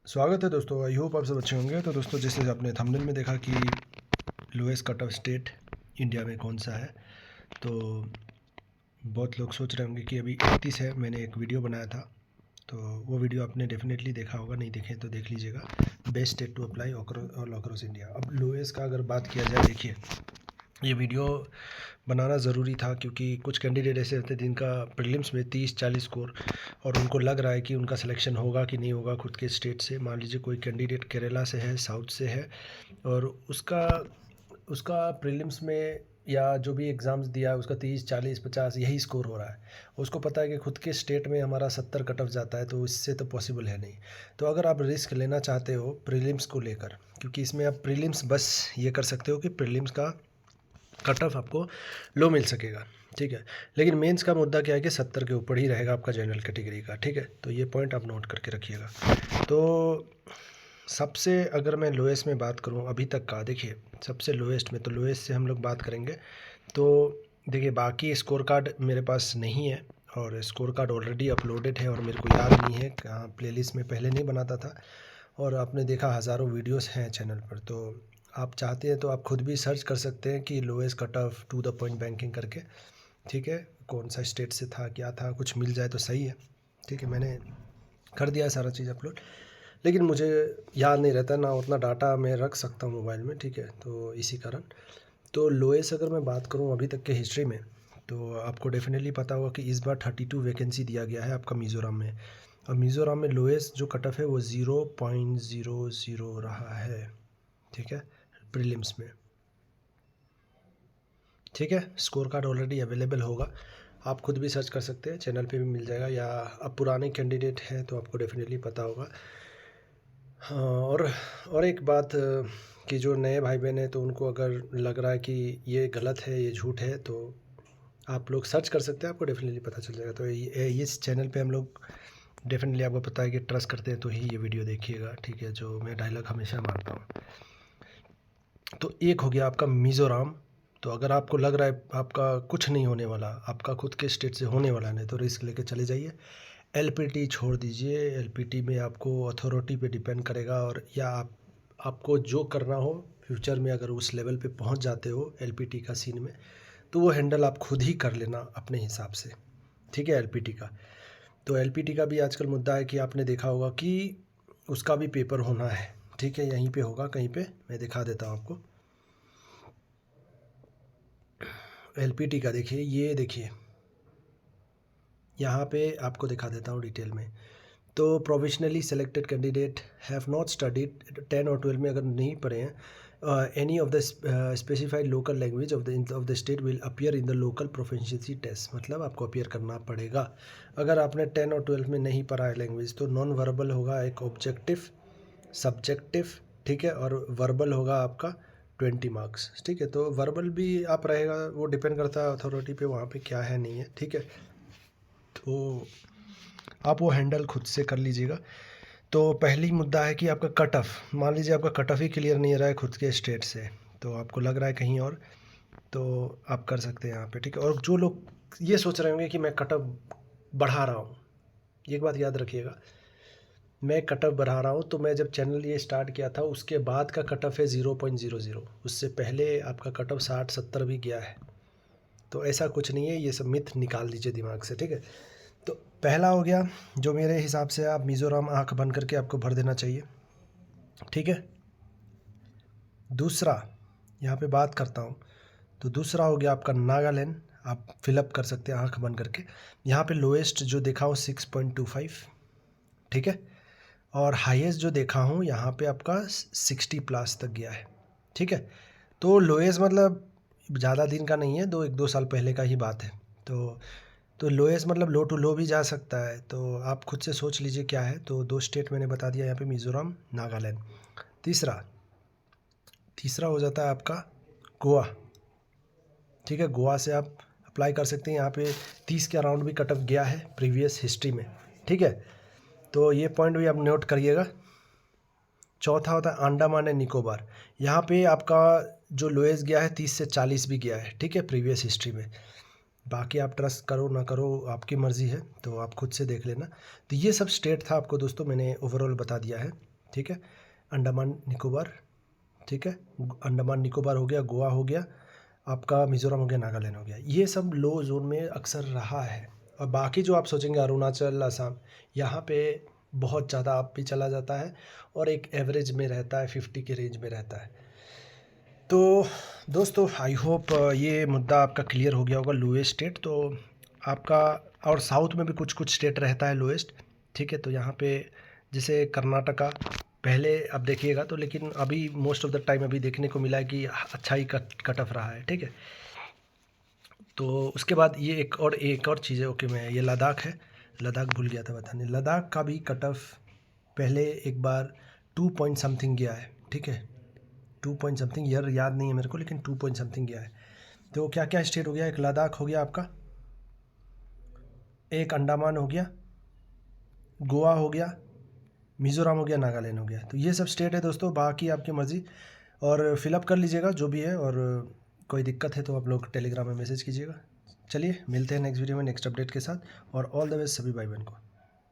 स्वागत है दोस्तों। आई होप आप सब अच्छे होंगे। तो दोस्तों, जैसे आपने थंबनेल में देखा कि lowest cut of state India में कौन सा है, तो बहुत लोग सोच रहे होंगे कि अभी 31 है। मैंने एक वीडियो बनाया था, तो वो वीडियो आपने डेफिनेटली देखा होगा, नहीं देखे तो देख लीजिएगा। Best state to apply all across India. अब लोएस्ट का अगर बात किया जाए, देखिए ये वीडियो बनाना ज़रूरी था क्योंकि कुछ कैंडिडेट ऐसे होते हैं जिनका प्रीलिम्स में 30-40 स्कोर और उनको लग रहा है कि उनका सिलेक्शन होगा कि नहीं होगा खुद के स्टेट से। मान लीजिए कोई कैंडिडेट केरला से है, साउथ से है, और उसका उसका प्रीलिम्स में या जो भी एग्ज़ाम्स दिया उसका 30-40-50 यही स्कोर हो रहा है। उसको पता है कि खुद के स्टेट में हमारा 70 कट ऑफ जाता है, तो इससे तो पॉसिबल है नहीं। तो अगर आप रिस्क लेना चाहते हो प्रीलिम्स को लेकर, क्योंकि इसमें आप प्रीलिम्स बस ये कर सकते हो कि प्रीलिम्स का कट ऑफ आपको लो मिल सकेगा, ठीक है। लेकिन मेंस का मुद्दा क्या है कि 70 के ऊपर ही रहेगा आपका जनरल कैटेगरी का, ठीक है। तो ये पॉइंट आप नोट करके रखिएगा। तो सबसे अगर मैं लोएस्ट में बात करूं अभी तक का, देखिए सबसे लोएस्ट में, तो लोएस्ट से हम लोग बात करेंगे। तो देखिए बाकी स्कोर कार्ड मेरे पास नहीं है, और स्कोर कार्ड ऑलरेडी अपलोडेड है और मेरे को याद नहीं है कहाँ, प्लेलिस्ट में पहले नहीं बनाता था। और आपने देखा हज़ारों वीडियोस हैं चैनल पर, तो आप चाहते हैं तो आप खुद भी सर्च कर सकते हैं कि lowest cut off to the point banking करके, ठीक है। कौन सा स्टेट से था, क्या था, कुछ मिल जाए तो सही है, ठीक है। मैंने कर दिया है सारा चीज़ अपलोड, लेकिन मुझे याद नहीं रहता ना, उतना डाटा मैं रख सकता हूँ मोबाइल में, ठीक है। तो इसी कारण तो लोएस्ट अगर मैं बात करूँ अभी तक के हिस्ट्री में, तो आपको डेफिनेटली पता होगा कि इस बार 32 वैकेंसी दिया गया है आपका मिज़ोरम में। और मिज़ोरम में लोएस्ट जो कट ऑफ है वो 0.00 रहा है, ठीक है, प्रीलिम्स में, ठीक है। स्कोर कार्ड ऑलरेडी अवेलेबल होगा, आप खुद भी सर्च कर सकते हैं, चैनल पे भी मिल जाएगा, या अब पुराने कैंडिडेट हैं तो आपको डेफिनेटली पता होगा। हाँ, और एक बात कि जो नए भाई बहन हैं तो उनको अगर लग रहा है कि ये गलत है, ये झूठ है, तो आप लोग सर्च कर सकते हैं, आपको डेफिनेटली पता चल जाएगा। तो इस चैनल पे हम लोग डेफिनेटली आपको पता है कि ट्रस्ट करते हैं तो ही ये वीडियो देखिएगा, ठीक है, जो मैं डायलॉग हमेशा मारता हूँ। तो एक हो गया आपका मिज़ोरम। तो अगर आपको लग रहा है आपका कुछ नहीं होने वाला, आपका खुद के स्टेट से होने वाला नहीं, तो रिस्क लेके चले जाइए। एलपीटी छोड़ दीजिए, एलपीटी में आपको अथॉरिटी पे डिपेंड करेगा, और या आपको जो करना हो फ्यूचर में, अगर उस लेवल पे पहुंच जाते हो एलपीटी का सीन में, तो वो हैंडल आप खुद ही कर लेना अपने हिसाब से, ठीक है। एलपीटी का तो एलपीटी का भी आजकल मुद्दा है कि आपने देखा होगा कि उसका भी पेपर होना है, ठीक है। यहीं पे होगा कहीं पे, मैं दिखा देता हूँ आपको। एलपीटी का देखिए, ये देखिए यहाँ पे आपको दिखा देता हूँ डिटेल में। तो provisionally selected candidate have not studied 10 और 12 में अगर नहीं पढ़े हैं, any of the specified local language of the state will appear in the local proficiency test. मतलब आपको अपीयर करना पड़ेगा। अगर आपने 10 और 12 में नहीं पढ़ा है लैंग्वेज, तो नॉन वर्बल होगा एक ऑब्जेक्टिव, सब्जेक्टिव, ठीक है, और वर्बल होगा आपका 20 मार्क्स, ठीक है। तो वर्बल भी आप रहेगा, वो डिपेंड करता है अथॉरिटी पे, वहाँ पे क्या है नहीं है, ठीक है। तो आप वो हैंडल खुद से कर लीजिएगा। तो पहली मुद्दा है कि आपका कट ऑफ, मान लीजिए आपका कट ऑफ ही क्लियर नहीं रहा है खुद के स्टेट से, तो आपको लग रहा है कहीं और, तो आप कर सकते हैं यहाँ पे, ठीक है। और जो लोग ये सोच रहे होंगे कि मैं कट ऑफ बढ़ा रहा हूँ, एक बात याद रखिएगा, मैं कट ऑफ बढ़ा रहा हूँ, तो मैं जब चैनल ये स्टार्ट किया था उसके बाद का कट ऑफ है 0.00, उससे पहले आपका कट ऑफ 60-70 भी गया है। तो ऐसा कुछ नहीं है, ये सब मिथ निकाल दीजिए दिमाग से, ठीक है। तो पहला हो गया, जो मेरे हिसाब से आप मिज़ोरम आंख बंद करके आपको भर देना चाहिए, ठीक है। दूसरा यहाँ पे बात करता हूँ, तो दूसरा हो गया आपका नागालैंड। आप फिलअप कर सकते हैं आंख बंद करके। यहाँ पे लोएस्ट जो देखा हूँ 6.25, ठीक है, और हाईएस्ट जो देखा हूँ यहाँ पे आपका 60+ तक गया है, ठीक है। तो लोएस्ट मतलब ज़्यादा दिन का नहीं है, 1-2 साल पहले का ही बात है। तो लोएस्ट मतलब लो टू लो भी जा सकता है, तो आप खुद से सोच लीजिए क्या है। तो 2 स्टेट मैंने बता दिया यहाँ पे, मिज़ोरम, नागालैंड। तीसरा हो जाता है आपका गोवा, ठीक है। गोवा से आप अप्लाई कर सकते हैं, यहाँ पे 30 के अराउंड भी कट ऑफ गया है प्रीवियस हिस्ट्री में, ठीक है। तो ये पॉइंट भी आप नोट करिएगा। चौथा होता है अंडमान एंड निकोबार। यहाँ पे आपका जो लोएस्ट गया है 30 से 40 भी गया है, ठीक है, प्रीवियस हिस्ट्री में। बाकी आप ट्रस्ट करो ना करो आपकी मर्ज़ी है, तो आप खुद से देख लेना। तो ये सब स्टेट था आपको दोस्तों मैंने ओवरऑल बता दिया है। ठीक है, अंडमान निकोबार, ठीक है, अंडमान निकोबार हो गया, गोवा हो गया, आपका मिज़ोरम हो गया, नागालैंड हो गया, ये सब लो जोन में अक्सर रहा है। और बाकी जो आप सोचेंगे अरुणाचल, असम, यहाँ पे बहुत ज़्यादा अप भी चला जाता है और एक एवरेज में रहता है, 50 के रेंज में रहता है। तो दोस्तों आई होप ये मुद्दा आपका क्लियर हो गया होगा लोएस्ट स्टेट। तो आपका और साउथ में भी कुछ कुछ स्टेट रहता है लोएस्ट, ठीक है। तो यहाँ पे जैसे कर्नाटका पहले अब देखिएगा तो, लेकिन अभी मोस्ट ऑफ द टाइम अभी देखने को मिला है कि अच्छा ही कट ऑफ रहा है, ठीक है। तो उसके बाद ये एक और चीज़ है, ओके, मैं ये लद्दाख है, लद्दाख भूल गया था बताने। लद्दाख का भी कट ऑफ पहले एक बार 2 पॉइंट समथिंग गया है, ठीक है, 2 पॉइंट समथिंग, ईयर याद नहीं है मेरे को, लेकिन 2 पॉइंट समथिंग गया है। तो क्या क्या स्टेट हो गया, एक लद्दाख हो गया आपका, एक अंडमान हो गया, गोवा हो गया, मिज़ोरम हो गया, नागालैंड हो गया। तो ये सब स्टेट है दोस्तों, बाकी आपकी मर्ज़ी, और फिलअप कर लीजिएगा जो भी है। और कोई दिक्कत है तो आप लोग टेलीग्राम में मैसेज कीजिएगा। चलिए मिलते हैं नेक्स्ट वीडियो में नेक्स्ट अपडेट के साथ, और ऑल द बेस्ट सभी भाई बहन को।